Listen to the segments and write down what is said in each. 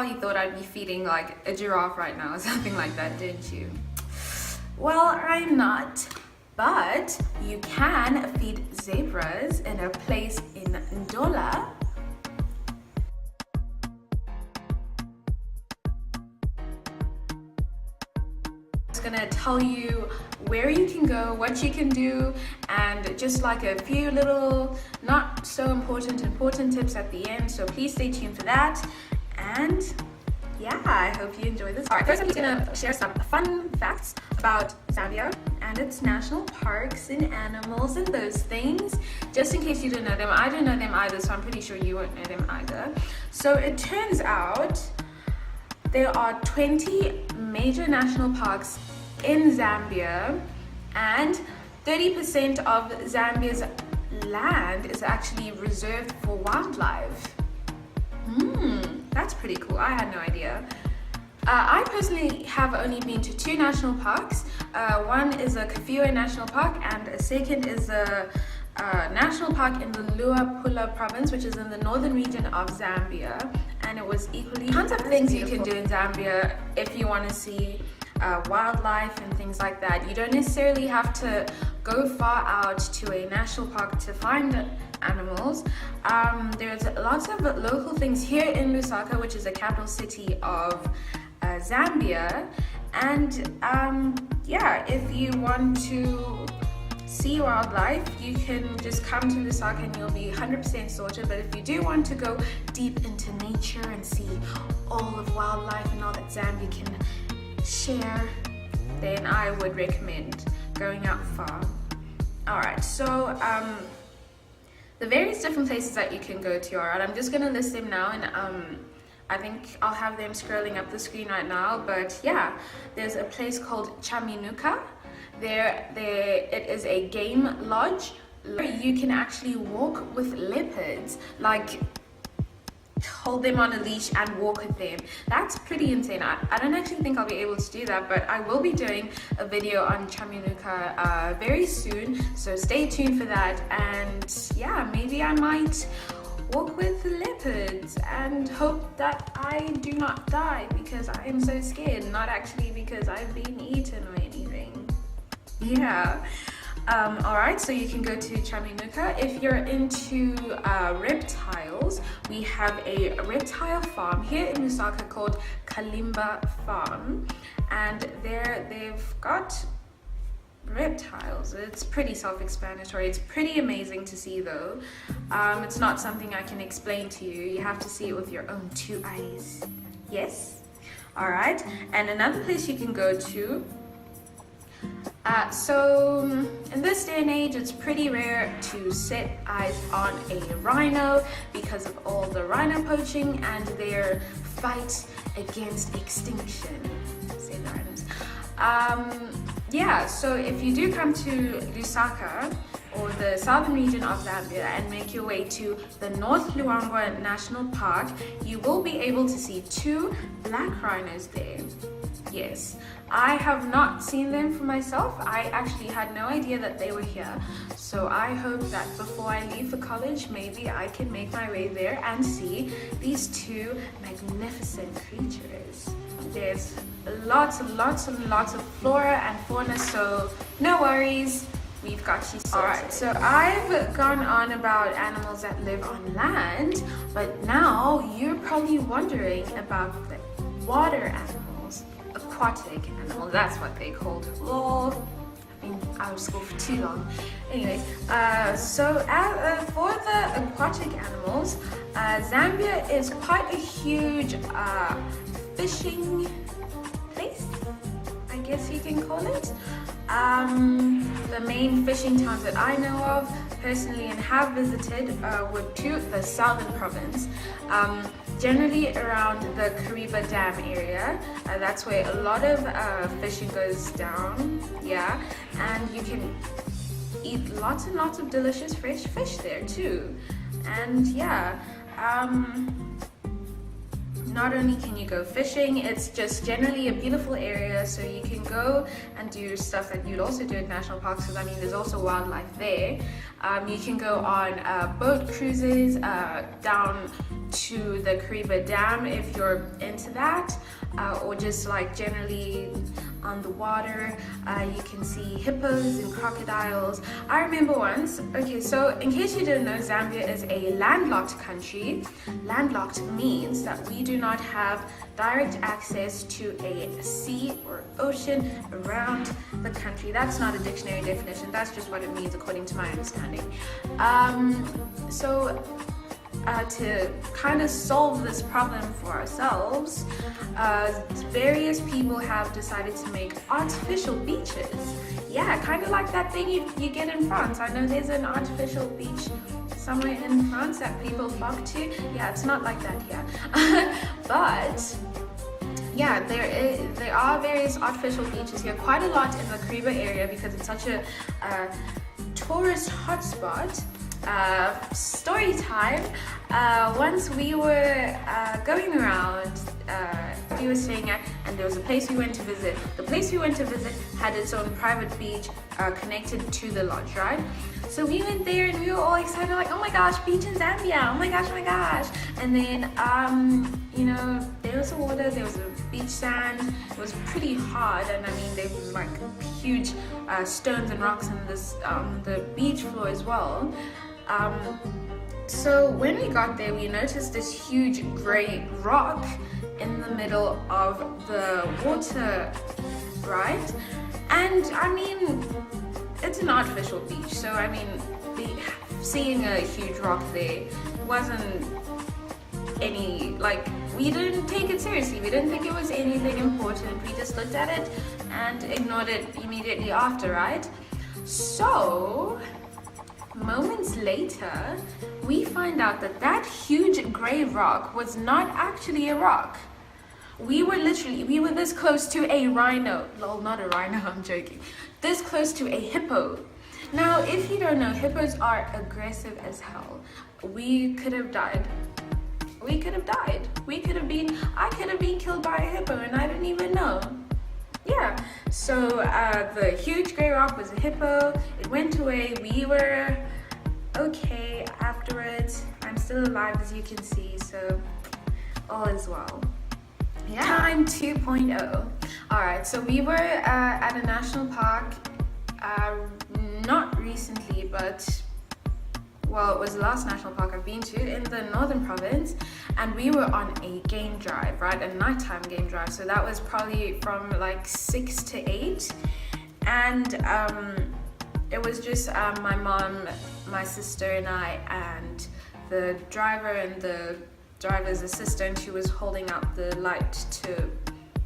You thought I'd be feeding like a giraffe right now or something like that, didn't you? Well, I'm not, but you can feed zebras in a place in Ndola. It's gonna tell you where you can go, what you can do, and just like a few little not so important tips at the end, so please stay tuned for that. And yeah, I hope you enjoy this. Alright, first I'm just gonna share some fun facts about Zambia and its national parks and animals and those things, just in case you don't know them. I don't know them either, so I'm pretty sure you won't know them either. So it turns out there are 20 major national parks in Zambia, and 30% of Zambia's land is actually reserved for wildlife. That's pretty cool. I had no idea. I personally have only been to 2 national parks. One is a Kafue National Park, and a second is a national park in the Luapula province, which is in the northern region of Zambia, and it was equally tons of things you can do in Zambia if you want to see wildlife and things like that. You don't necessarily have to go far out to a national park to find animals. There's lots of local things here in Lusaka, which is the capital city of Zambia, and yeah, if you want to see wildlife, you can just come to Lusaka and you'll be 100% sorted. But if you do want to go deep into nature and see all of wildlife and all that Zambia can share, then I would recommend going out far. Alright, so the various different places that you can go to, alright, I'm just gonna list them now, and I think I'll have them scrolling up the screen right now. But yeah, there's a place called Chaminuka. It is a game lodge. You can actually walk with leopards, like hold them on a leash and walk with them. That's pretty insane. I don't actually think I'll be able to do that, but I will be doing a video on Chaminuka very soon, so stay tuned for that. And yeah, maybe I might walk with leopards and hope that I do not die, because I am so scared, not actually because I've been eaten or anything. Yeah. Alright, so you can go to Chaminuka. If you're into reptiles, we have a reptile farm here in Lusaka called Kalimba Farm, and there they've got reptiles. It's pretty self-explanatory. It's pretty amazing to see though. It's not something I can explain to you. You have to see it with your own 2 eyes. Yes? Alright, and another place you can go to, so in this day and age, it's pretty rare to set eyes on a rhino because of all the rhino poaching and their fight against extinction. Say the rhinos. Yeah, so if you do come to Lusaka or the southern region of Zambia and make your way to the North Luangwa National Park, you will be able to see 2 black rhinos there. Yes, I have not seen them for myself. I actually had no idea that they were here. So I hope that before I leave for college, maybe I can make my way there and see these 2 magnificent creatures. There's lots and lots of flora and fauna, so no worries. We've got you sorted. Alright, so I've gone on about animals that live on land, but now you're probably wondering about the water animals, aquatic animals, that's what they called. Lol, I've been out of school for too long. Anyways, so for the aquatic animals, Zambia is quite a huge fishing place, I guess you can call it. The main fishing towns that I know of personally and have visited were to the southern province, generally around the Kariba Dam area. That's where a lot of fishing goes down, yeah, and you can eat lots and lots of delicious fresh fish there too. And yeah, not only can you go fishing, it's just generally a beautiful area, so you can go and do stuff that you'd also do at national parks, because I mean there's also wildlife there. You can go on boat cruises down to the Kariba Dam if you're into that, or just like generally on the water. You can see hippos and crocodiles. I remember once, okay, so in case you didn't know, Zambia is a landlocked country. Landlocked means that we do not have direct access to a sea or ocean around the country. That's not a dictionary definition, that's just what it means according to my understanding. To kind of solve this problem for ourselves, various people have decided to make artificial beaches. Yeah, kind of like that thing you get in France. I know there's an artificial beach somewhere in France that people flock to. Yeah, it's not like that here. But yeah, there are various artificial beaches here, quite a lot in the Kariba area because it's such a tourist hotspot. Story time. Once we were going around, we were staying at, and there was a place we went to visit. The place we went to visit had its own private beach connected to the lodge, right? So we went there and we were all excited, like, oh my gosh, beach in Zambia, oh my gosh, oh my gosh. And then, you know, there was the water, there was a beach sand. It was pretty hard, and I mean, there was like huge stones and rocks on this the beach floor as well. So when we got there, we noticed this huge grey rock in the middle of the water, right? And I mean, it's an artificial beach, so I mean, seeing a huge rock there wasn't any, like, we didn't take it seriously. We didn't think it was anything important. We just looked at it and ignored it immediately after, right? So moments later, we find out that that huge grey rock was not actually a rock. We were this close to a rhino. Lol, not a rhino, I'm joking. This close to a hippo. Now, if you don't know, hippos are aggressive as hell. We could have died. I could have been killed by a hippo and I didn't even know. Yeah, so the huge grey rock was a hippo. It went away. We were okay afterwards. I'm still alive, as you can see, so all is well. Yeah. Time 2.0. Alright, so we were at a national park, not recently, but well, it was the last national park I've been to in the northern province, and we were on a game drive, right? A nighttime game drive. So that was probably from like 6 to 8, and it was just my mom, my sister, and I, and the driver and the driver's assistant who was holding up the light to,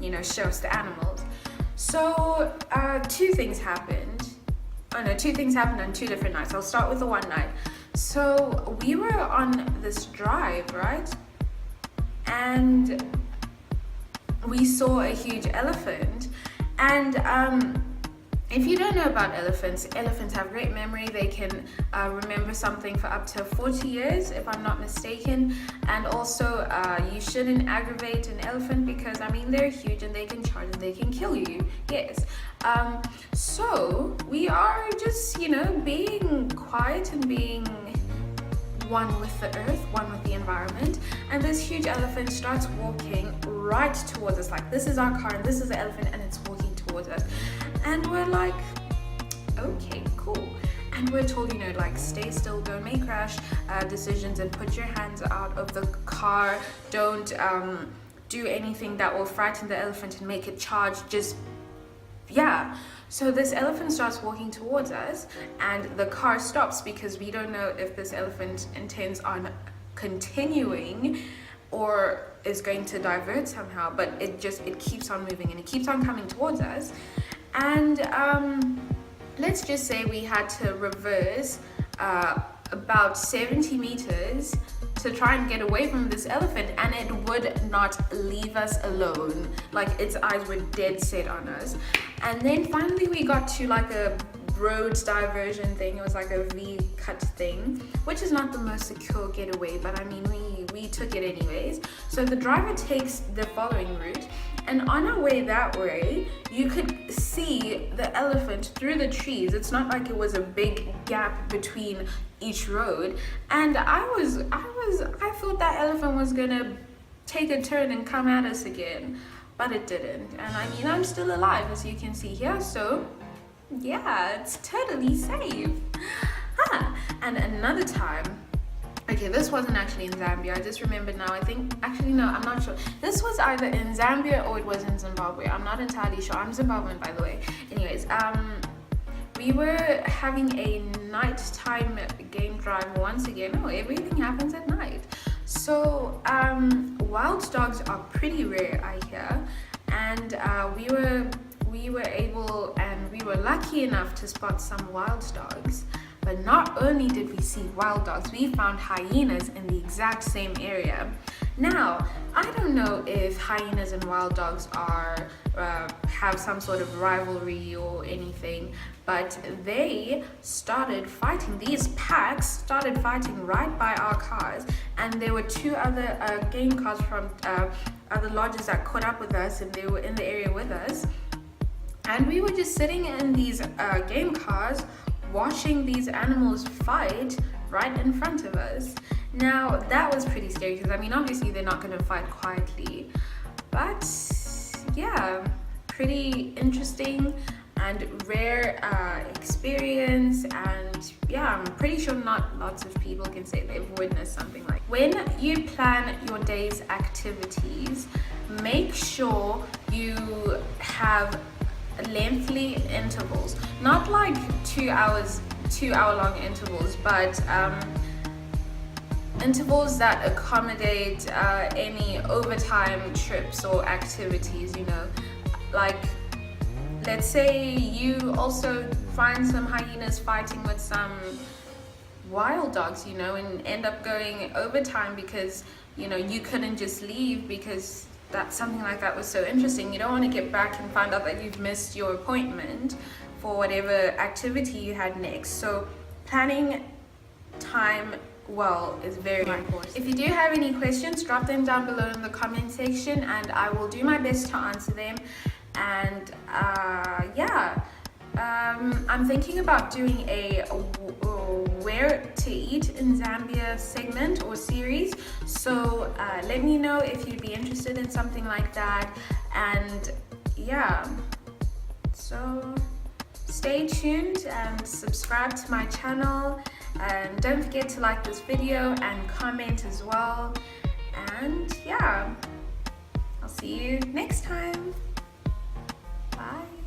you know, show us the animals. So two things happened on 2 different nights. I'll start with the one night. So we were on this drive, right? And we saw a huge elephant. And if you don't know about elephants have great memory. They can remember something for up to 40 years, if I'm not mistaken. And also, you shouldn't aggravate an elephant because, I mean, they're huge and they can charge and they can kill you. Yes. So we are just, you know, being quiet and being one with the earth, one with the environment, and this huge elephant starts walking right towards us. Like, this is our car and this is the elephant and it's walking towards us, and we're like, okay, cool. And we're told, you know, like, stay still, don't make rash decisions, and put your hands out of the car. Don't do anything that will frighten the elephant and make it charge. Just, yeah. So this elephant starts walking towards us, and the car stops because we don't know if this elephant intends on continuing or is going to divert somehow, but it keeps on moving and it keeps on coming towards us. And let's just say we had to reverse about 70 meters to try and get away from this elephant, and it would not leave us alone. Like, its eyes were dead set on us. And then finally we got to like a roads diversion thing. It was like a V-cut thing, which is not the most secure getaway, but I mean, we we took it anyways. So the driver takes the following route, and on our way that way, you could see the elephant through the trees. It's not like it was a big gap between each road. And I thought that elephant was gonna take a turn and come at us again, but it didn't. And I mean, I'm still alive, as you can see here, so yeah, it's totally safe. And another time, okay, this wasn't actually in Zambia, I just remembered now. I think, actually no, I'm not sure. This was either in Zambia or it was in Zimbabwe. I'm not entirely sure. I'm Zimbabwean, by the way. Anyways, we were having a nighttime game drive once again. Oh, everything happens at night. So, wild dogs are pretty rare, I hear. And we were lucky enough to spot some wild dogs. But not only did we see wild dogs, we found hyenas in the exact same area. Now, I don't know if hyenas and wild dogs have some sort of rivalry or anything, but they started fighting. These packs started fighting right by our cars, and there were two other game cars from other lodges that caught up with us, and they were in the area with us. And we were just sitting in these game cars, watching these animals fight right in front of us. Now, that was pretty scary because, I mean, obviously they're not going to fight quietly, but yeah, pretty interesting and rare experience. And yeah, I'm pretty sure not lots of people can say they've witnessed something like that. When you plan your day's activities, make sure you have lengthy intervals, not like 2-hour long intervals, but intervals that accommodate any overtime trips or activities, you know. Like, let's say you also find some hyenas fighting with some wild dogs, you know, and end up going overtime because, you know, you couldn't just leave because that something like that was so interesting. You don't want to get back and find out that you've missed your appointment for whatever activity you had next. So planning time well is very important. If you do have any questions, drop them down below in the comment section and I will do my best to answer them. And yeah, I'm thinking about doing a where to eat in Zambia segment or series, so let me know if you'd be interested in something like that. And yeah, so stay tuned and subscribe to my channel, and don't forget to like this video and comment as well. And yeah, I'll see you next time. Bye.